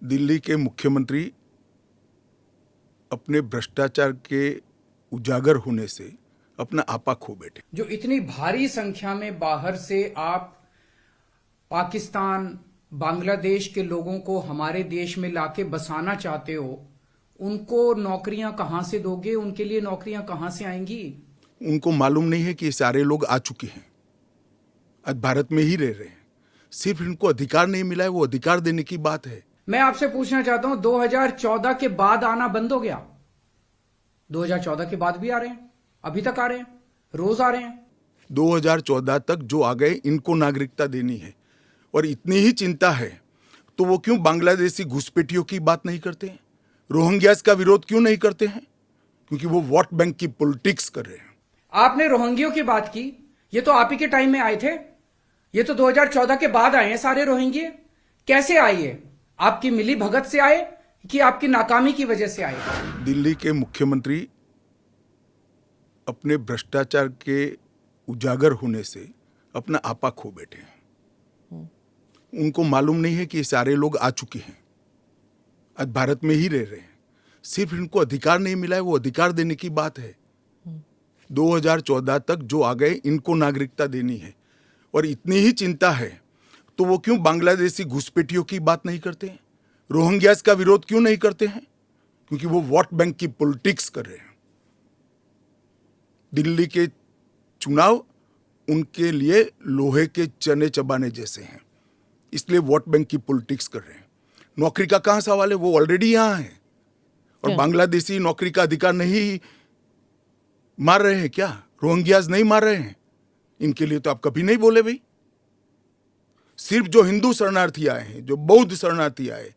दिल्ली के मुख्यमंत्री अपने भ्रष्टाचार के उजागर होने से अपना आपा खो बैठे। जो इतनी भारी संख्या में बाहर से आप पाकिस्तान, बांग्लादेश के लोगों को हमारे देश में लाके बसाना चाहते हो, उनको नौकरियां कहां से दोगे? उनके लिए नौकरियां कहां से आएंगी? उनको मालूम नहीं है कि ये सारे लोग आ चुके हैं, आज भारत में ही रह रहे हैं। सिर्फ इनको अधिकार नहीं मिला है, वो अधिकार देने की बात है। मैं आपसे पूछना चाहता हूं, 2014 के बाद आना बंद हो गया? 2014 के बाद भी आ रहे हैं, अभी तक आ रहे हैं, रोज आ रहे हैं। 2014 तक जो आ गए, इनको नागरिकता देनी है। और इतनी ही चिंता है तो वो क्यों बांग्लादेशी घुसपैठियों की बात नहीं करते हैं? रोहिंग्यास का विरोध क्यों नहीं करते हैं? क्योंकि वो वोट बैंक की पॉलिटिक्स कर रहे हैं। आपने रोहिंग्यों की बात की, ये तो आप ही के टाइम में आए थे। ये तो 2014 के बाद आए हैं सारे रोहिंग्ये। कैसे आए? ये आपकी मिली भगत से आए कि आपकी नाकामी की वजह से आए? दिल्ली के मुख्यमंत्री अपने भ्रष्टाचार के उजागर होने से अपना आपा खो बैठे हैं। उनको मालूम नहीं है कि ये सारे लोग आ चुके हैं, आज भारत में ही रह रहे हैं। सिर्फ इनको अधिकार नहीं मिला है, वो अधिकार देने की बात है। 2014 तक जो आ गए, इनको नागरिकता देनी है। और इतनी ही चिंता है तो वो क्यों बांग्लादेशी घुसपैठियों की बात नहीं करते हैं? रोहिंग्यास का विरोध क्यों नहीं करते हैं? क्योंकि वो वोट बैंक की पॉलिटिक्स कर रहे हैं। दिल्ली के चुनाव उनके लिए लोहे के चने चबाने जैसे हैं, इसलिए वोट बैंक की पॉलिटिक्स कर रहे हैं। नौकरी का कहां सवाल है? वो ऑलरेडी यहां है। और बांग्लादेशी नौकरी का अधिकार नहीं मार रहे हैं क्या? रोहिंग्यास नहीं मार रहे हैं? इनके लिए तो आप कभी नहीं बोले भाई। सिर्फ जो हिंदू शरणार्थी आए हैं, जो बौद्ध शरणार्थी आए,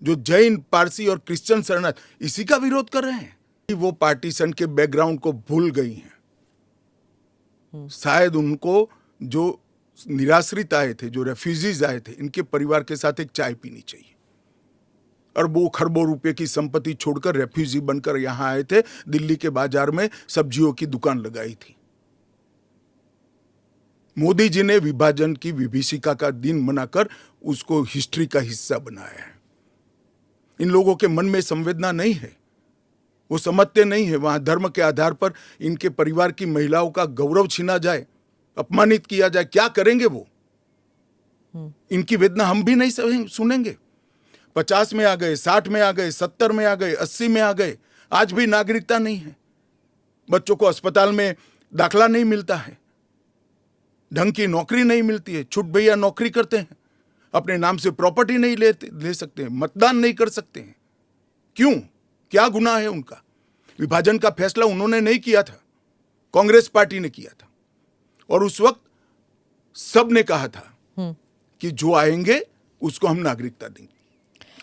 जो जैन, पारसी और क्रिश्चियन शरणार्थी, इसी का विरोध कर रहे हैं। वो पार्टीशन के बैकग्राउंड को भूल गई हैं। शायद उनको जो निराश्रित आए थे, जो रेफ्यूजीज आए थे, इनके परिवार के साथ एक चाय पीनी चाहिए। अरबों खरबों रुपए की संपत्ति छोड़कर रेफ्यूजी बनकर यहां आए थे, दिल्ली के बाजार में सब्जियों की दुकान लगाई थी। मोदी जी ने विभाजन की विभीषिका का दिन मनाकर उसको हिस्ट्री का हिस्सा बनाया है। इन लोगों के मन में संवेदना नहीं है, वो समझते नहीं है। वहां धर्म के आधार पर इनके परिवार की महिलाओं का गौरव छीना जाए, अपमानित किया जाए, क्या करेंगे वो? इनकी वेदना हम भी नहीं सुनेंगे। 50 में आ गए, 60 में आ गए, 70 में आ गए, 80 में आ गए, आज भी नागरिकता नहीं है। बच्चों को अस्पताल में दाखला नहीं मिलता है, ढंग की नौकरी नहीं मिलती है, छुट भैया नौकरी करते हैं, अपने नाम से प्रॉपर्टी नहीं ले सकते हैं, मतदान नहीं कर सकते हैं। क्यों? क्या गुनाह है उनका? विभाजन का फैसला उन्होंने नहीं किया था, कांग्रेस पार्टी ने किया था। और उस वक्त सब ने कहा था कि जो आएंगे उसको हम नागरिकता देंगे।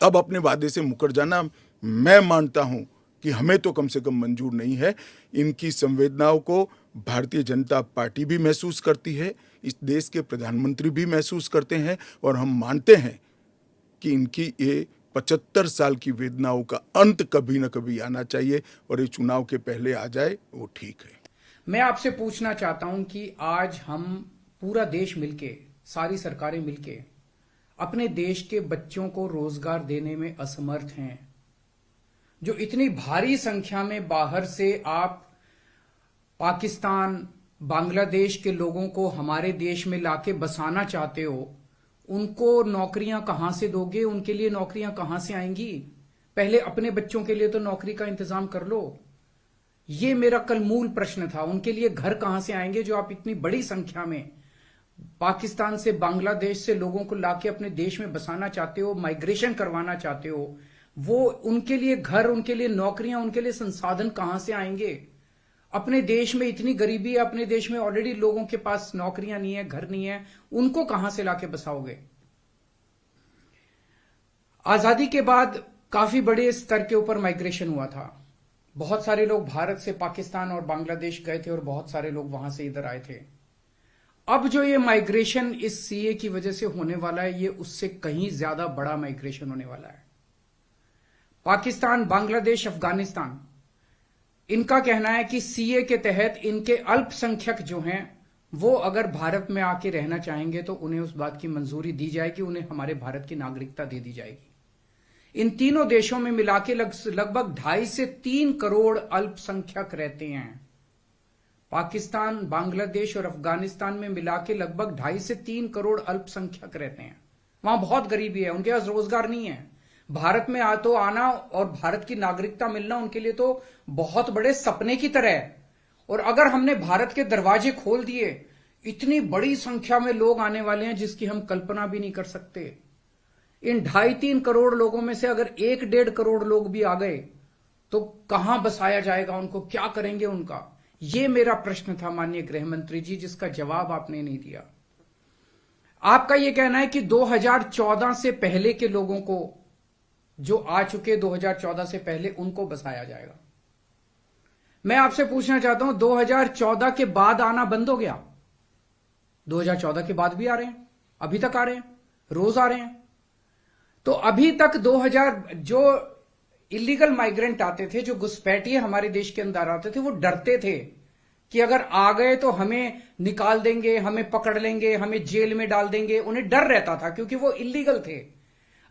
अब अपने वादे से मुकर जाना, मैं मानता हूं कि हमें तो कम से कम मंजूर नहीं है। इनकी संवेदनाओं को भारतीय जनता पार्टी भी महसूस करती है, इस देश के प्रधानमंत्री भी महसूस करते हैं। और हम मानते हैं कि इनकी ये 75 साल की वेदनाओं का अंत कभी न कभी आना चाहिए, और ये चुनाव के पहले आ जाए वो ठीक है। मैं आपसे पूछना चाहता हूं कि आज हम पूरा देश मिलके, सारी सरकारें मिलके अपने देश के बच्चों को रोजगार देने में असमर्थ हैं। जो इतनी भारी संख्या में बाहर से आप पाकिस्तान, बांग्लादेश के लोगों को हमारे देश में लाके बसाना चाहते हो, उनको नौकरियां कहां से दोगे? उनके लिए नौकरियां कहां से आएंगी? पहले अपने बच्चों के लिए तो नौकरी का इंतजाम कर लो। ये मेरा कल मूल प्रश्न था। उनके लिए घर कहां से आएंगे? जो आप इतनी बड़ी संख्या में पाकिस्तान से, बांग्लादेश से लोगों को लाके अपने देश में बसाना चाहते हो, माइग्रेशन करवाना चाहते हो, वो उनके लिए घर, उनके लिए नौकरियां, उनके लिए संसाधन कहां से आएंगे? अपने देश में इतनी गरीबी है, अपने देश में ऑलरेडी लोगों के पास नौकरियां नहीं है, घर नहीं है, उनको कहां से लाके बसाओगे? आजादी के बाद काफी बड़े स्तर के ऊपर माइग्रेशन हुआ था। बहुत सारे लोग भारत से पाकिस्तान और बांग्लादेश गए थे और बहुत सारे लोग वहां से इधर आए थे। अब जो ये माइग्रेशन इस सीए की वजह से होने वाला है, ये उससे कहीं ज्यादा बड़ा माइग्रेशन होने वाला है। पाकिस्तान, बांग्लादेश, अफगानिस्तान, इनका कहना है कि सीए के तहत इनके अल्पसंख्यक जो हैं, वो अगर भारत में आके रहना चाहेंगे तो उन्हें उस बात की मंजूरी दी जाएगी, उन्हें हमारे भारत की नागरिकता दे दी जाएगी। इन तीनों देशों में मिला के लगभग 2.5 से 3 करोड़ अल्पसंख्यक रहते हैं। पाकिस्तान, बांग्लादेश और अफगानिस्तान में मिला के लगभग 2.5 से 3 करोड़ अल्पसंख्यक रहते हैं। वहां बहुत गरीबी है, उनके पास रोजगार नहीं है। भारत में आना और भारत की नागरिकता मिलना उनके लिए तो बहुत बड़े सपने की तरह है। और अगर हमने भारत के दरवाजे खोल दिए, इतनी बड़ी संख्या में लोग आने वाले हैं जिसकी हम कल्पना भी नहीं कर सकते। इन 2.5-3 करोड़ लोगों में से अगर 1-1.5 करोड़ लोग भी आ गए तो कहां बसाया जाएगा उनको, क्या करेंगे उनका? ये मेरा प्रश्न था माननीय गृह मंत्री जी, जिसका जवाब आपने नहीं दिया। आपका यह कहना है कि 2014 से पहले के लोगों को, जो आ चुके 2014 से पहले, उनको बसाया जाएगा। मैं आपसे पूछना चाहता हूं, 2014 के बाद आना बंद हो गया? 2014 के बाद भी आ रहे हैं, अभी तक आ रहे हैं, रोज आ रहे हैं। तो अभी तक 2000 जो इलीगल माइग्रेंट आते थे, जो घुसपैठिए हमारे देश के अंदर आते थे, वो डरते थे कि अगर आ गए तो हमें निकाल देंगे, हमें पकड़ लेंगे, हमें जेल में डाल देंगे। उन्हें डर रहता था क्योंकि वो इलीगल थे।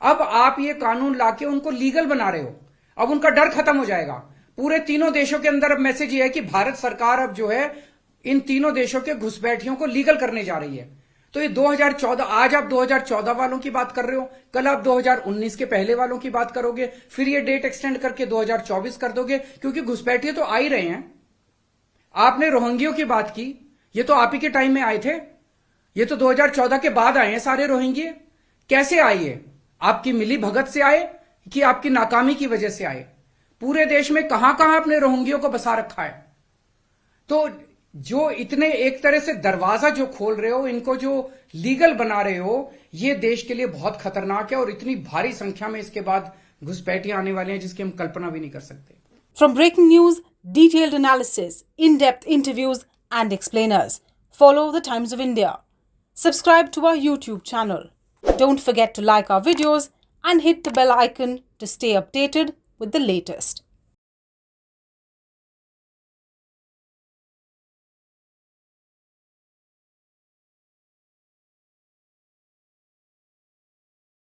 अब आप ये कानून लाके उनको लीगल बना रहे हो, अब उनका डर खत्म हो जाएगा। पूरे तीनों देशों के अंदर अब मैसेज ये है कि भारत सरकार अब जो है इन तीनों देशों के घुसपैठियों को लीगल करने जा रही है। तो ये 2014, आज आप 2014 वालों की बात कर रहे हो, कल आप 2019 के पहले वालों की बात करोगे, फिर ये डेट एक्सटेंड करके 2024 कर दोगे, क्योंकि घुसपैठिए तो आ ही रहे हैं। आपने रोहिंग्यों की बात की, ये तो आप ही के टाइम में आए थे, ये तो 2014 के बाद आए हैं सारे रोहिंग्ये। कैसे आए ये? आपकी मिली भगत से आए कि आपकी नाकामी की वजह से आए? पूरे देश में कहां कहां आपने रोहिंग्यों को बसा रखा है? तो जो इतने एक तरह से दरवाजा जो खोल रहे हो, इनको जो लीगल बना रहे हो, ये देश के लिए बहुत खतरनाक है। और इतनी भारी संख्या में इसके बाद घुसपैठिए आने वाले हैं जिसकी हम कल्पना भी नहीं कर सकते। From breaking news, detailed analysis, in-depth interviews and explainers, follow the Times of India. Subscribe to our YouTube channel. Don't forget to like our videos and hit the bell icon to stay updated with the latest.